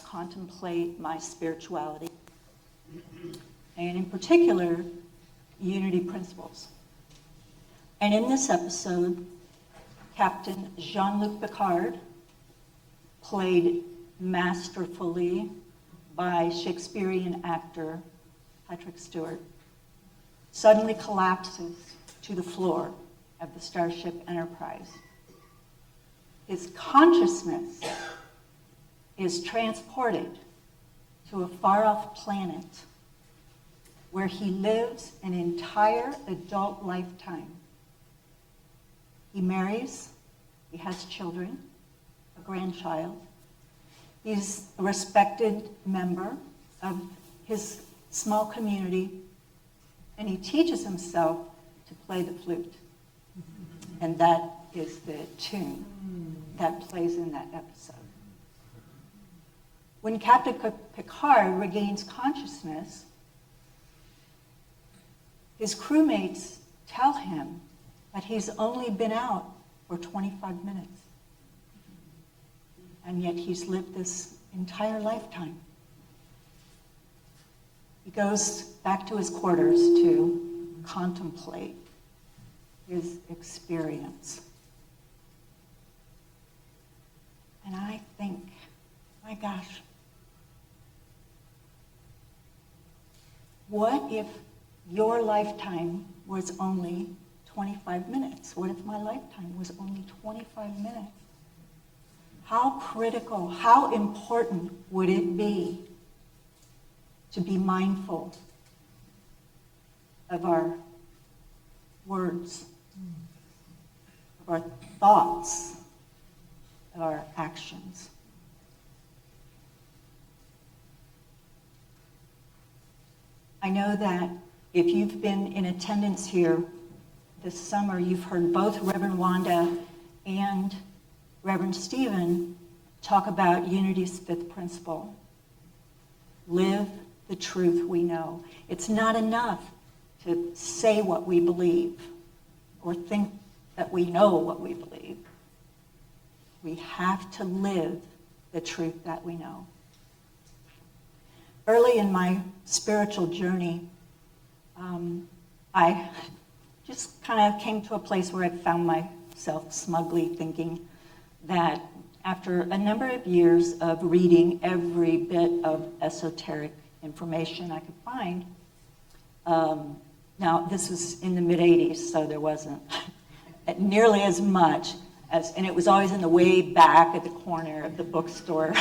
contemplate my spirituality, and in particular, unity principles. And in this episode, Captain Jean-Luc Picard, played masterfully by Shakespearean actor Patrick Stewart, suddenly collapses to the floor of the Starship Enterprise. His consciousness is transported to a far-off planet where he lives an entire adult lifetime. He marries, he has children, a grandchild. He's a respected member of his small community, and he teaches himself to play the flute. And that is the tune that plays in that episode. When Captain Picard regains consciousness, his crewmates tell him that he's only been out for 25 minutes. And yet he's lived this entire lifetime. He goes back to his quarters to contemplate his experience. And I think, my gosh, what if your lifetime was only 25 minutes? What if my lifetime was only 25 minutes? How critical, how important would it be to be mindful of our words, of our thoughts, of our actions? I know that if you've been in attendance here this summer, you've heard both Reverend Wanda and Reverend Stephen talk about Unity's fifth principle. Live the truth we know. It's not enough to say what we believe or think that we know what we believe. We have to live the truth that we know. Early in my spiritual journey, I just kind of came to a place where I found myself smugly thinking that after a number of years of reading every bit of esoteric information I could find, now this was in the mid-'80s, so there wasn't nearly as much as, and it was always in the way back at the corner of the bookstore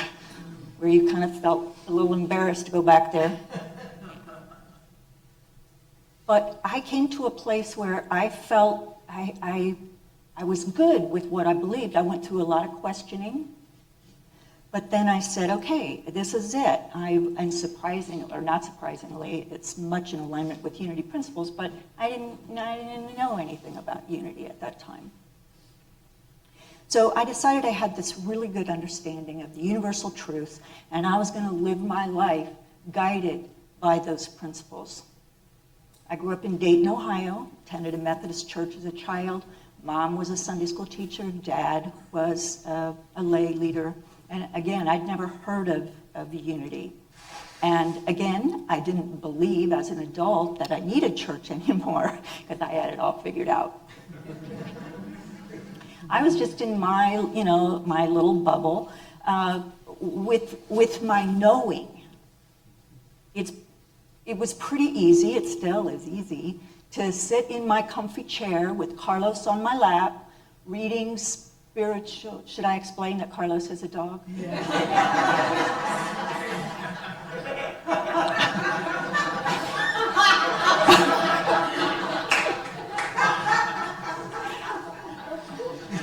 where you kind of felt a little embarrassed to go back there. But I came to a place where I felt I was good with what I believed. I went through a lot of questioning, but then I said, okay, this is it. And surprisingly, or not surprisingly, it's much in alignment with Unity principles, but I didn't know anything about Unity at that time. So I decided I had this really good understanding of the universal truth, and I was going to live my life guided by those principles. I grew up in Dayton, Ohio, attended a Methodist church as a child. Mom was a Sunday school teacher. Dad was a lay leader. And again, I'd never heard of Unity. And again, I didn't believe as an adult that I needed church anymore because I had it all figured out. I was just in my, my little bubble with my knowing. It was pretty easy, it still is easy, to sit in my comfy chair with Carlos on my lap, reading spiritual. Should I explain that Carlos is a dog? Yeah.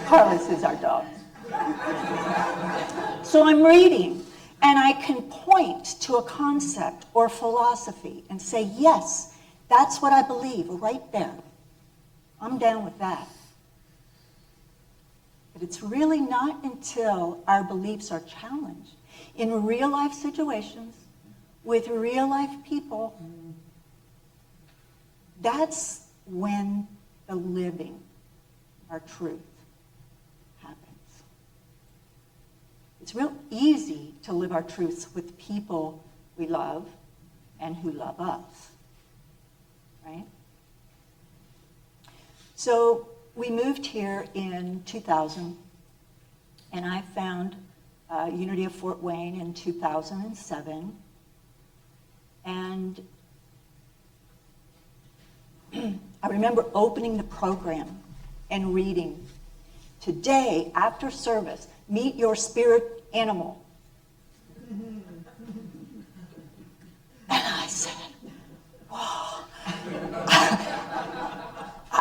Carlos is our dog. So I'm reading, and I can point to a concept or philosophy and say, yes, that's what I believe right there. I'm down with that. But it's really not until our beliefs are challenged in real life situations with real life people, that's when the living our truth happens. It's real easy to live our truths with people we love and who love us, right? So we moved here in 2000, and I found Unity of Fort Wayne in 2007. And I remember opening the program and reading, "Today, after service, meet your spirit animal." And I said, whoa.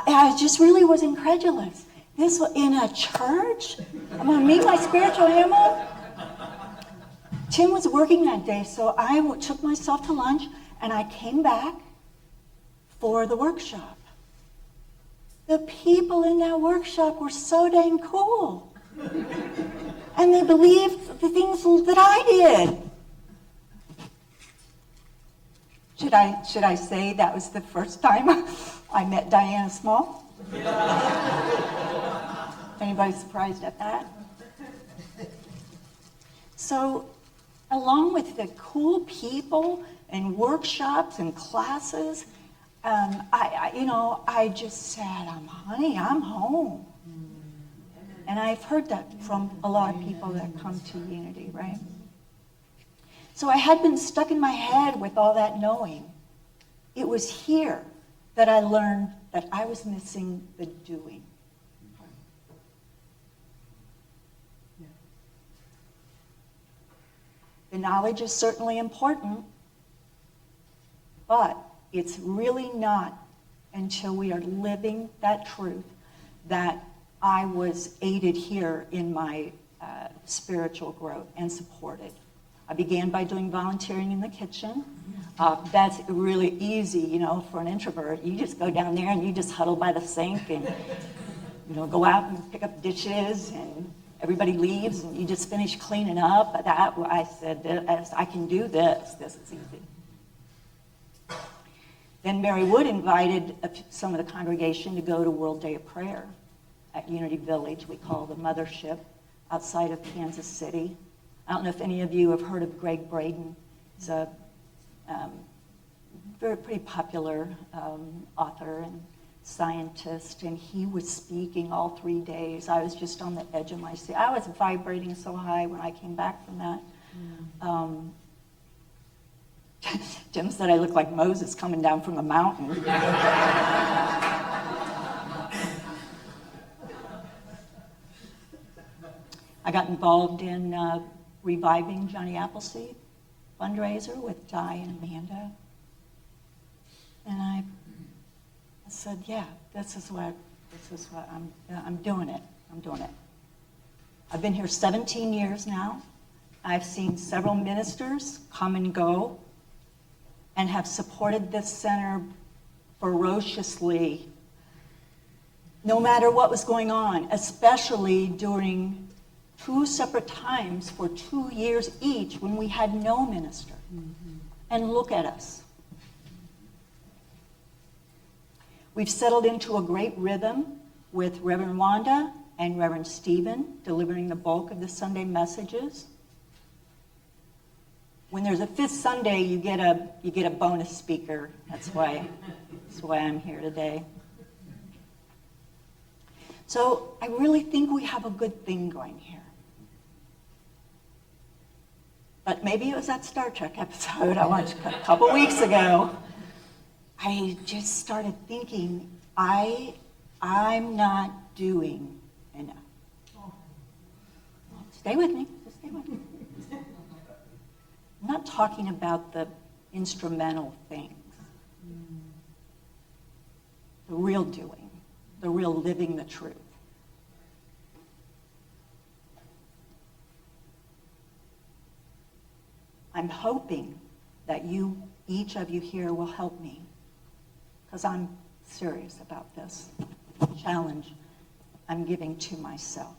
I just really was incredulous. This was in a church? I'm going to meet my spiritual animal? Tim was working that day, so I took myself to lunch, and I came back for the workshop. The people in that workshop were so dang cool. And they believed the things that I did. Should I say that was the first time I met Diana Small? Anybody surprised at that? So, along with the cool people and workshops and classes, I just said, honey, I'm home. And I've heard that from a lot of people that come to Unity, right? So I had been stuck in my head with all that knowing. It was here that I learned that I was missing the doing. The knowledge is certainly important, but it's really not until we are living that truth that I was aided here in my spiritual growth and supported. I began by doing volunteering in the kitchen. That's really easy, for an introvert. You just go down there and you just huddle by the sink and, go out and pick up dishes, and everybody leaves and you just finish cleaning up. I said, I can do this. This is easy. Then Mary Wood invited some of the congregation to go to World Day of Prayer at Unity Village. We call the Mothership, outside of Kansas City. I don't know if any of you have heard of Greg Braden. He's a pretty popular author and scientist, and he was speaking all 3 days. I was just on the edge of my seat. I was vibrating so high when I came back from that. Jim said I looked like Moses coming down from the mountain. I got involved in reviving Johnny Appleseed fundraiser with Di and Amanda. And I said, yeah, this is what I'm doing it. I'm doing it. I've been here 17 years now. I've seen several ministers come and go and have supported this center ferociously, no matter what was going on, especially during 2 separate times for 2 years each when we had no minister. Mm-hmm. And look at us. We've settled into a great rhythm with Reverend Wanda and Reverend Stephen delivering the bulk of the Sunday messages. When there's a fifth Sunday, you get a bonus speaker. That's why I'm here today. So I really think we have a good thing going here. But maybe it was that Star Trek episode I watched a couple weeks ago. I just started thinking, I'm not doing enough. Stay with me. Just stay with me. I'm not talking about the instrumental things. The real doing. The real living the truth. I'm hoping that each of you here will help me, because I'm serious about this challenge I'm giving to myself.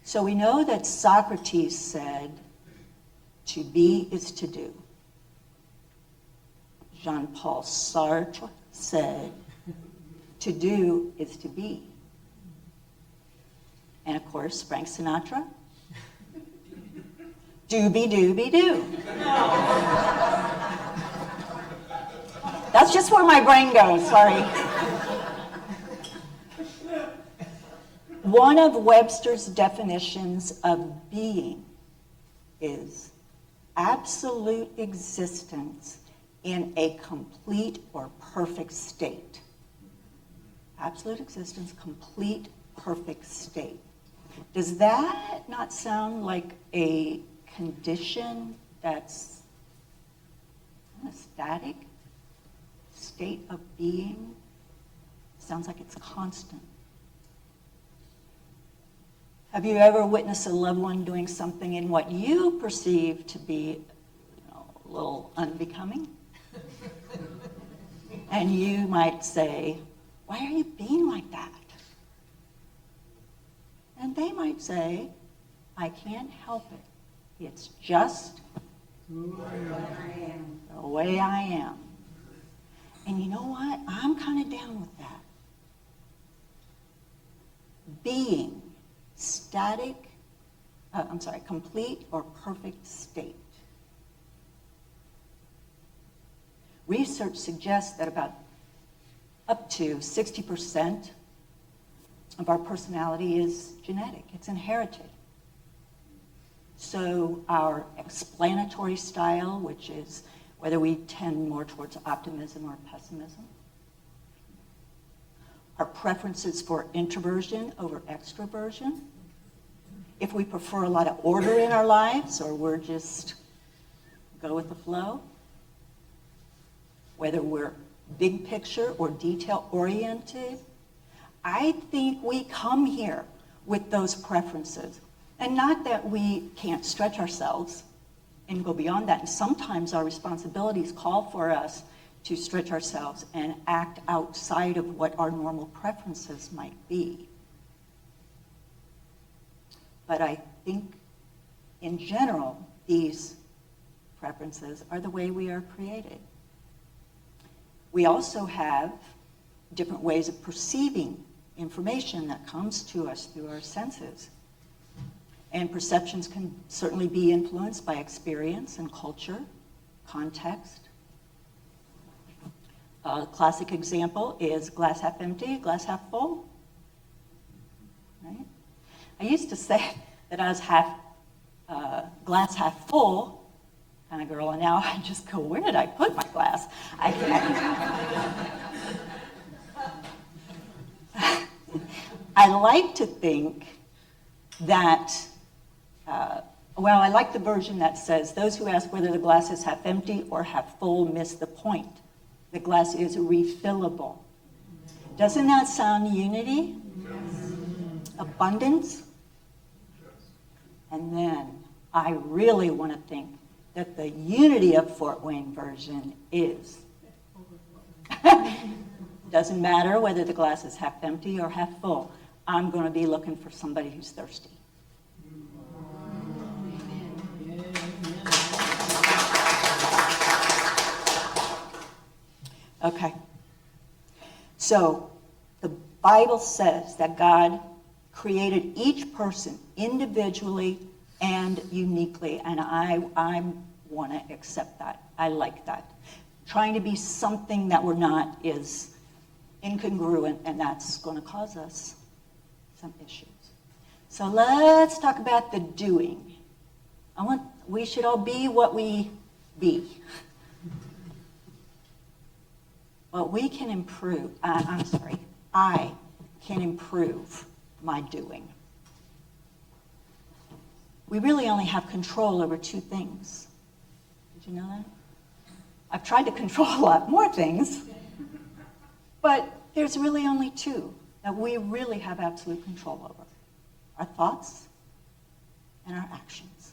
So we know that Socrates said, to be is to do. Jean-Paul Sartre said, to do is to be. And of course, Frank Sinatra. Doobie-doobie-doo. That's just where my brain goes, sorry. One of Webster's definitions of being is absolute existence in a complete or perfect state. Absolute existence, complete, perfect state. Does that not sound like a condition that's a static state of being? Sounds like it's constant. Have you ever witnessed a loved one doing something in what you perceive to be, a little unbecoming? And you might say, "Why are you being like that?" And they might say, "I can't help it. It's just the way I am." And you know what? I'm kind of down with that. Being complete or perfect state. Research suggests that about up to 60% of our personality is genetic. It's inherited. So our explanatory style, which is whether we tend more towards optimism or pessimism, our preferences for introversion over extroversion, if we prefer a lot of order in our lives or we're just go with the flow, whether we're big picture or detail oriented, I think we come here with those preferences. And not that we can't stretch ourselves and go beyond that. And sometimes our responsibilities call for us to stretch ourselves and act outside of what our normal preferences might be. But I think, in general, these preferences are the way we are created. We also have different ways of perceiving information that comes to us through our senses. And perceptions can certainly be influenced by experience and culture, context. A classic example is glass half empty, glass half full. Right? I used to say that I was glass half full kind of girl, and now I just go, where did I put my glass? I like to think that, I like the version that says, those who ask whether the glass is half empty or half full miss the point. The glass is refillable. Doesn't that sound unity? Yes. Abundance? Yes. And then I really want to think that the unity of Fort Wayne version is. Doesn't matter whether the glass is half empty or half full. I'm going to be looking for somebody who's thirsty. Okay. So the Bible says that God created each person individually and uniquely, and I want to accept that. I like that. Trying to be something that we're not is incongruent, and that's going to cause us some issues. So let's talk about the doing. We should all be what we be. Well, we can improve. I can improve my doing. We really only have control over two things. Did you know that? I've tried to control a lot more things, but there's really only two that we really have absolute control over. Our thoughts and our actions.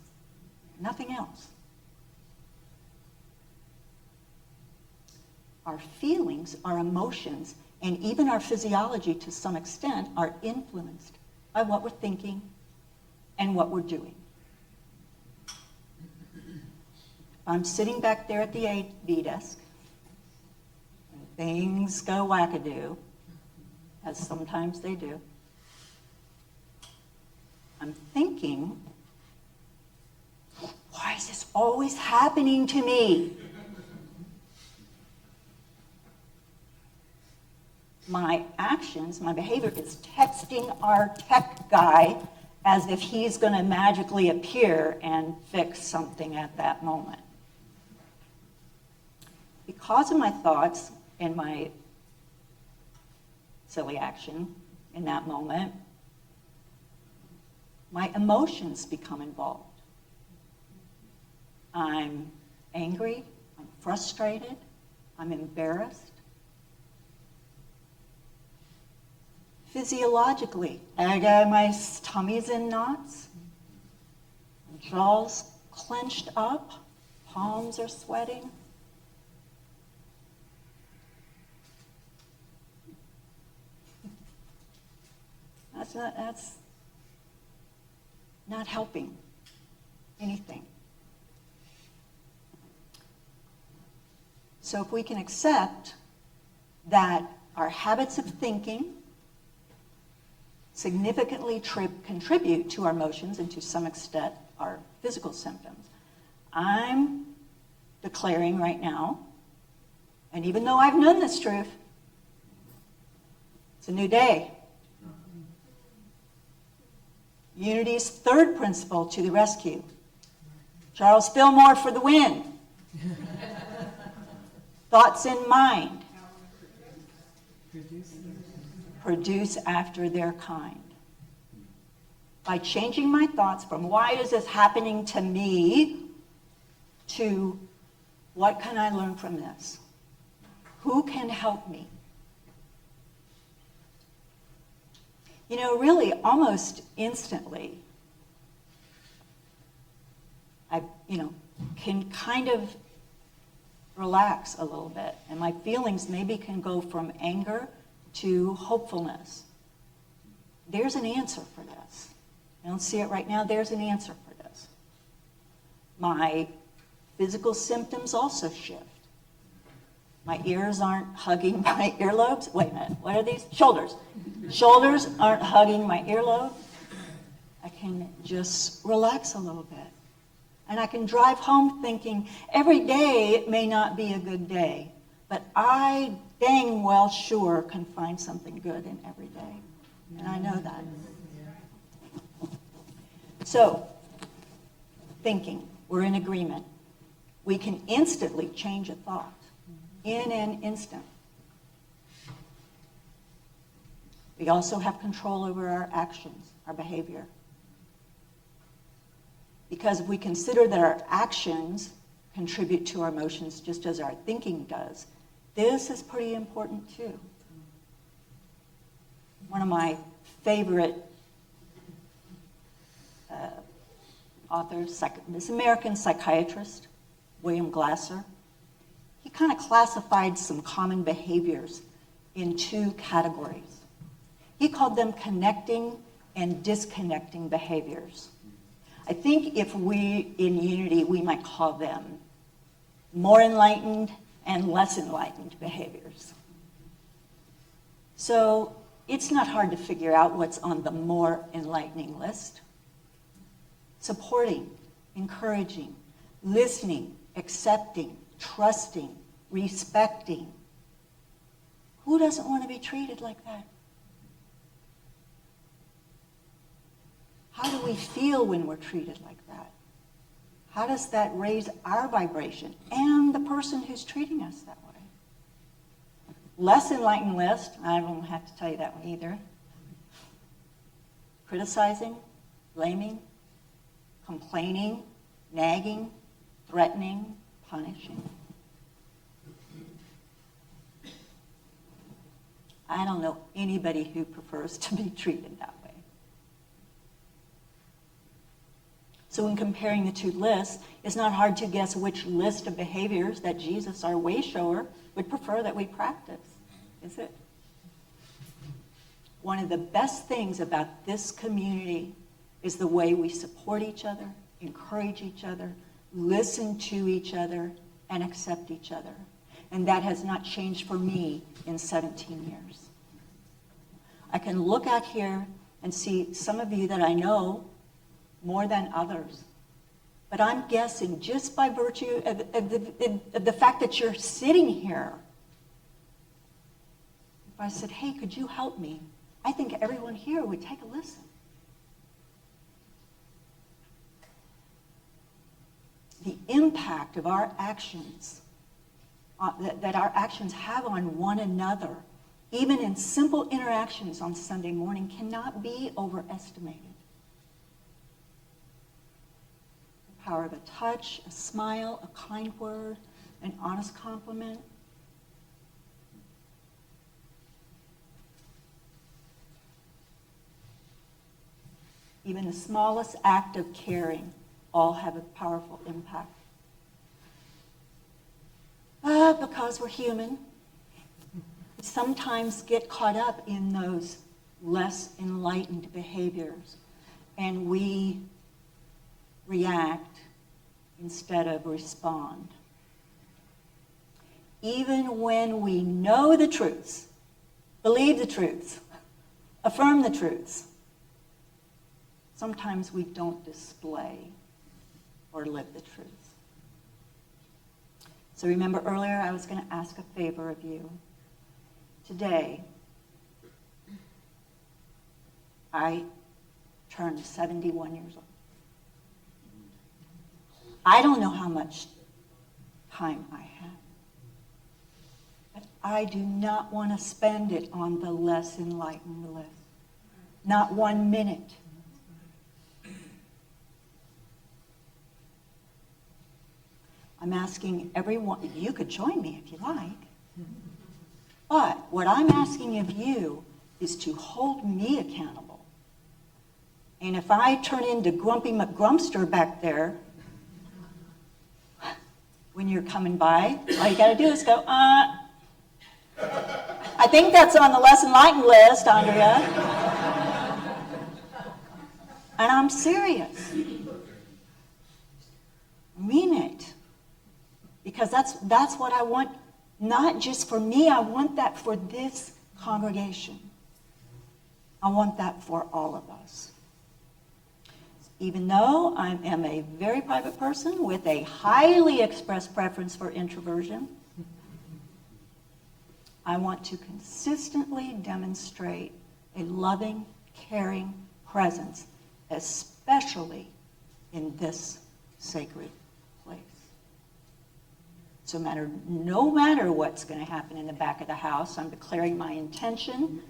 Nothing else. Our feelings, our emotions, and even our physiology to some extent are influenced by what we're thinking and what we're doing. I'm sitting back there at the AV desk, and things go wackadoo, as sometimes they do. I'm thinking, why is this always happening to me? My actions, my behavior is texting our tech guy as if he's going to magically appear and fix something at that moment. Because of my thoughts and my silly action in that moment, my emotions become involved. I'm angry, I'm frustrated, I'm embarrassed. Physiologically, my tummy's in knots, jaw's clenched up, palms are sweating. That's not helping anything. So if we can accept that our habits of thinking significantly contribute to our emotions and to some extent our physical symptoms, I'm declaring right now, and even though I've known this truth, it's a new day. Unity's third principle to the rescue. Charles Fillmore for the win. Thoughts in mind produce after their kind. By changing my thoughts from why is this happening to me to what can I learn from this? Who can help me? You know, really, almost instantly, I, can kind of relax a little bit. And my feelings maybe can go from anger to hopefulness. There's an answer for this. I don't see it right now. There's an answer for this. My physical symptoms also shift. My ears aren't hugging my earlobes. Wait a minute, what are these? Shoulders. Shoulders aren't hugging my earlobe. I can just relax a little bit. And I can drive home thinking, every day may not be a good day, but I dang well sure can find something good in every day. And I know that. So, thinking, we're in agreement. We can instantly change a thought. In an instant. We also have control over our actions, our behavior. Because if we consider that our actions contribute to our emotions just as our thinking does, this is pretty important too. One of my favorite authors, this American psychiatrist, William Glasser, he kind of classified some common behaviors in two categories. He called them connecting and disconnecting behaviors. I think if we, in Unity, we might call them more enlightened and less enlightened behaviors. So it's not hard to figure out what's on the more enlightening list. Supporting, encouraging, listening, accepting, trusting, respecting. Who doesn't want to be treated like that? How do we feel when we're treated like that? How does that raise our vibration and the person who's treating us that way? Less enlightened list, I don't have to tell you that one either. Criticizing, blaming, complaining, nagging, threatening, punishing. I don't know anybody who prefers to be treated that way. So in comparing the two lists, it's not hard to guess which list of behaviors that Jesus, our way shower, would prefer that we practice, is it? One of the best things about this community is the way we support each other, encourage each other, listen to each other, and accept each other. And that has not changed for me in 17 years. I can look out here And see, some of you that I know more than others. But I'm guessing just by virtue of the fact that you're sitting here, if I said, hey, could you help me? I think everyone here would take a listen. The impact of our actions, that our actions have on one another, even in simple interactions on Sunday morning, cannot be overestimated. The power of a touch, a smile, a kind word, an honest compliment. Even the smallest act of caring all have a powerful impact. But because we're human, we sometimes get caught up in those less enlightened behaviors, and we react instead of respond. Even when we know the truths, believe the truths, affirm the truths, sometimes we don't display or live the truth. So remember earlier I was going to ask a favor of you. Today, I turned 71 years old. I don't know how much time I have, but I do not want to spend it on the less enlightened list. Not 1 minute. I'm asking everyone, you could join me if you like, but what I'm asking of you is to hold me accountable. And if I turn into Grumpy McGrumpster back there, when you're coming by, all you got to do is go, I think that's on the less enlightened list, Andrea. And I'm serious. I mean it. Because that's what I want, not just for me, I want that for this congregation. I want that for all of us. Even though I am a very private person with a highly expressed preference for introversion, I want to consistently demonstrate a loving, caring presence, especially in this sacred place. So no matter what's going to happen in the back of the house, I'm declaring my intention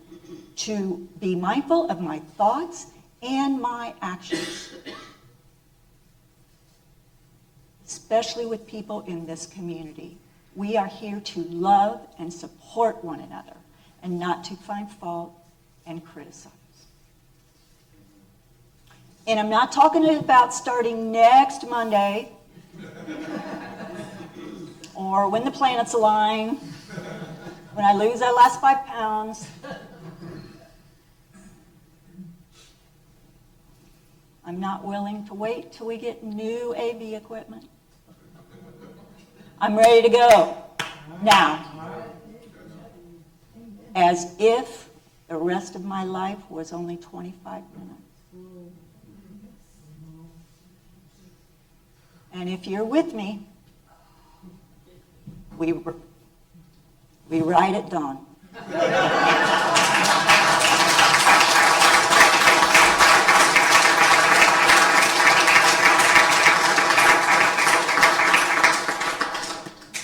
to be mindful of my thoughts and my actions, especially with people in this community. We are here to love and support one another and not to find fault and criticize. And I'm not talking about starting next Monday or when the planets align, when I lose that last 5 pounds. I'm not willing to wait till we get new AV equipment. I'm ready to go now, as if the rest of my life was only 25 minutes. And if you're with me, we ride at dawn.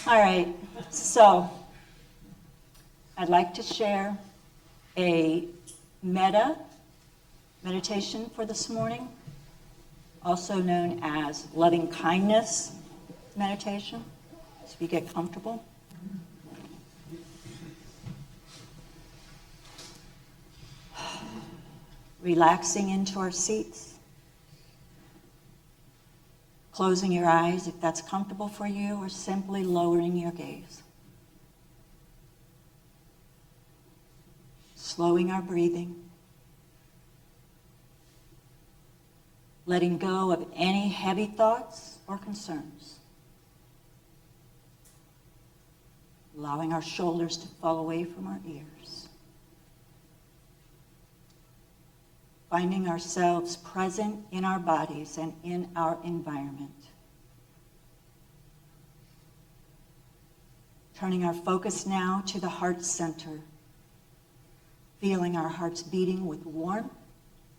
All right, so I'd like to share a meditation for this morning, also known as loving kindness meditation, so you get comfortable. Relaxing into our seats. Closing your eyes if that's comfortable for you, or simply lowering your gaze. Slowing our breathing. Letting go of any heavy thoughts or concerns. Allowing our shoulders to fall away from our ears. finding ourselves present in our bodies and in our environment. Turning our focus now to the heart center, feeling our hearts beating with warmth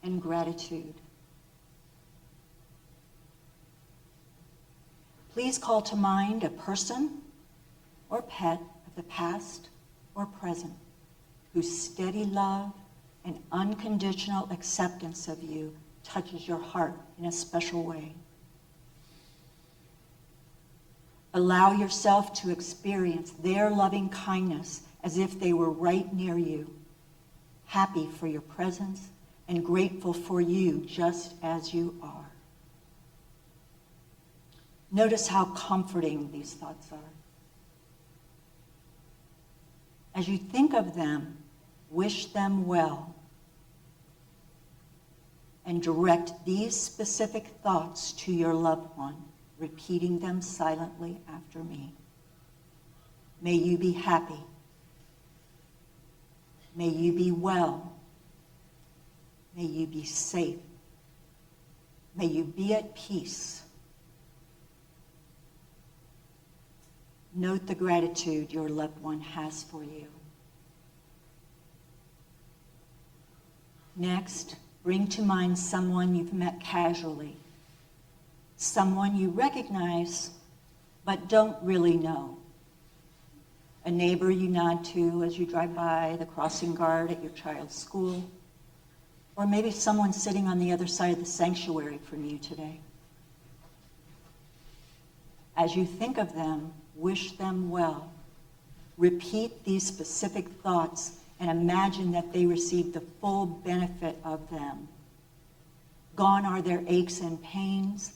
and gratitude. Please call to mind a person or pet of the past or present whose steady love and unconditional acceptance of you touches your heart in a special way. Allow yourself to experience their loving kindness as if they were right near you, happy for your presence and grateful for you just as you are. Notice how comforting these thoughts are. As you think of them, wish them well and direct these specific thoughts to your loved one, repeating them silently after me. May you be happy. May you be well. May you be safe. May you be at peace. Note the gratitude your loved one has for you. Next, bring to mind someone you've met casually, someone you recognize but don't really know. A neighbor you nod to as you drive by, the crossing guard at your child's school, or maybe someone sitting on the other side of the sanctuary from you today. As you think of them, wish them well. Repeat these specific thoughts and imagine that they receive the full benefit of them. Gone are their aches and pains,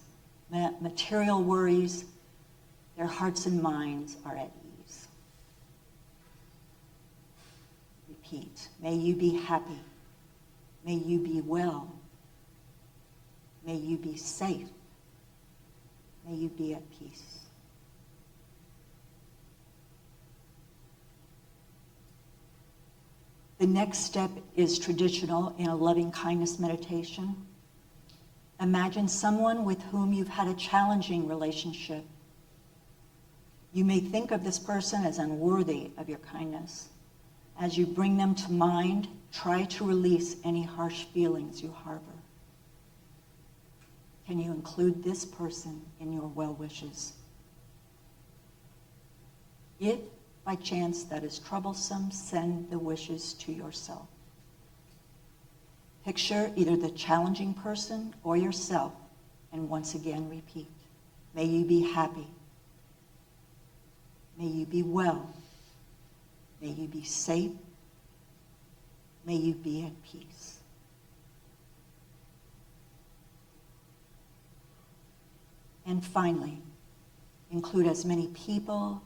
material worries. Their hearts and minds are at ease. Repeat. May you be happy. May you be well. May you be safe. May you be at peace. The next step is traditional in a loving kindness meditation. Imagine someone with whom you've had a challenging relationship. You may think of this person as unworthy of your kindness. As you bring them to mind, try to release any harsh feelings you harbor. Can you include this person in your well wishes? If by chance that is troublesome, send the wishes to yourself. Picture either the challenging person or yourself, and once again repeat. May you be happy. May you be well. May you be safe. May you be at peace. And finally, include as many people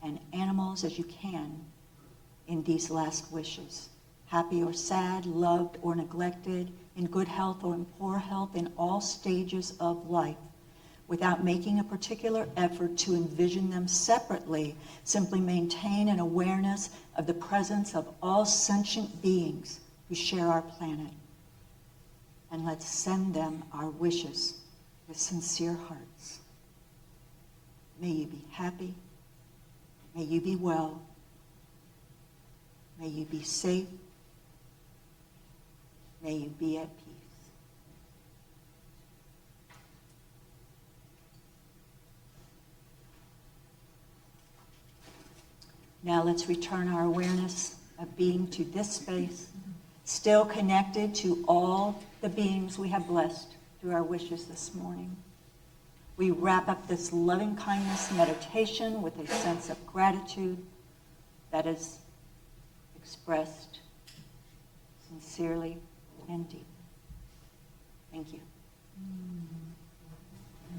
and animals as you can in these last wishes. Happy or sad, loved or neglected, in good health or in poor health, in all stages of life, without making a particular effort to envision them separately. Simply maintain an awareness of the presence of all sentient beings who share our planet. And let's send them our wishes with sincere hearts. May you be happy. May you be well. May you be safe. May you be at peace. Now let's return our awareness of being to this space, still connected to all the beings we have blessed through our wishes this morning. We wrap up this loving kindness meditation with a sense of gratitude that is expressed sincerely and deeply. Thank you.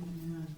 Amen.